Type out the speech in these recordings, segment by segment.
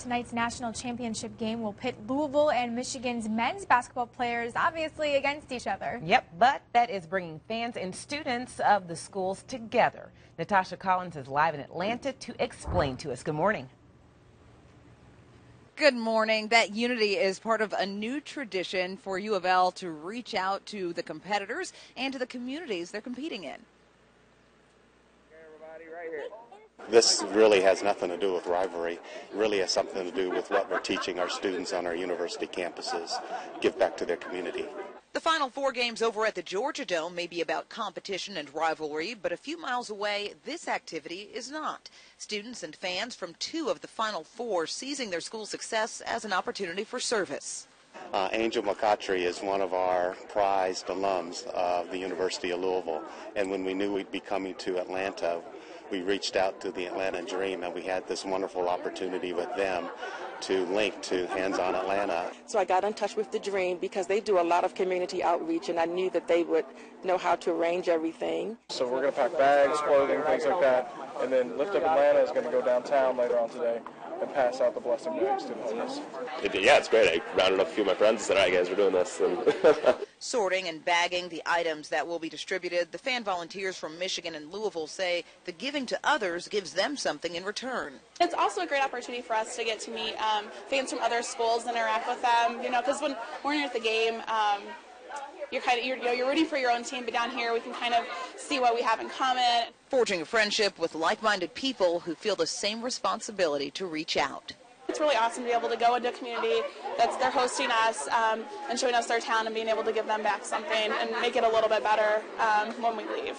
tonight's national championship game will pit Louisville and Michigan's men's basketball players, obviously, against each other. Yep, but that is bringing fans and students of the schools together. Natasha Collins is live in Atlanta to explain to us. Good morning. Good morning. That unity is part of a new tradition for U of L to reach out to the competitors and to the communities they're competing in. This really has nothing to do with rivalry. It really has something to do with what we're teaching our students on our university campuses, give back to their community. The Final Four games over at the Georgia Dome may be about competition and rivalry, but a few miles away, this activity is not. Students and fans from two of the Final Four seizing their school success as an opportunity for service. Angel McCautry is one of our prized alums of the University of Louisville, and when we knew we'd be coming to Atlanta, we reached out to the Atlanta Dream, and we had this wonderful opportunity with them to link to Hands on Atlanta. So I got in touch with the Dream because they do a lot of community outreach, and I knew that they would know how to arrange everything. So we're going to pack bags, clothing, things like that, and then Lift Up Atlanta is going to go downtown later on today and pass out the blessing bags to the homeless. Yeah, it's great. I rounded up a few of my friends and said, all right, guys, we're doing this. Sorting and bagging the items that will be distributed, the fan volunteers from Michigan and Louisville say the giving to others gives them something in return. It's also a great opportunity for us to get to meet fans from other schools, interact with them, because when you're at the game, you're rooting for your own team, but down here we can kind of see what we have in common. Forging a friendship with like-minded people who feel the same responsibility to reach out. It's really awesome to be able to go into a community they're hosting us and showing us their town and being able to give them back something and make it a little bit better when we leave.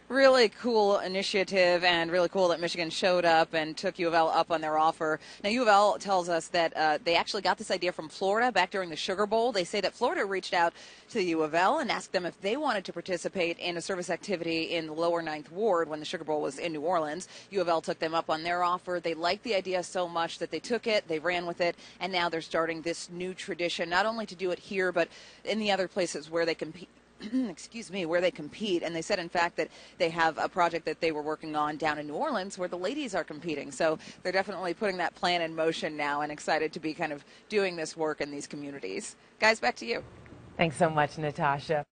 Really cool initiative, and really cool that Michigan showed up and took U of L up on their offer. Now, U of L tells us that they actually got this idea from Florida back during the Sugar Bowl. They say that Florida reached out to the U of L and asked them if they wanted to participate in a service activity in the lower 9th Ward when the Sugar Bowl was in New Orleans. U of L took them up on their offer. They liked the idea so much that they took it, they ran with it, and now they're starting this new tradition, not only to do it here, but in the other places where they compete. Where they compete. And they said, in fact, that they have a project that they were working on down in New Orleans where the ladies are competing. So they're definitely putting that plan in motion now and excited to be kind of doing this work in these communities. Guys, back to you. Thanks so much, Natasha.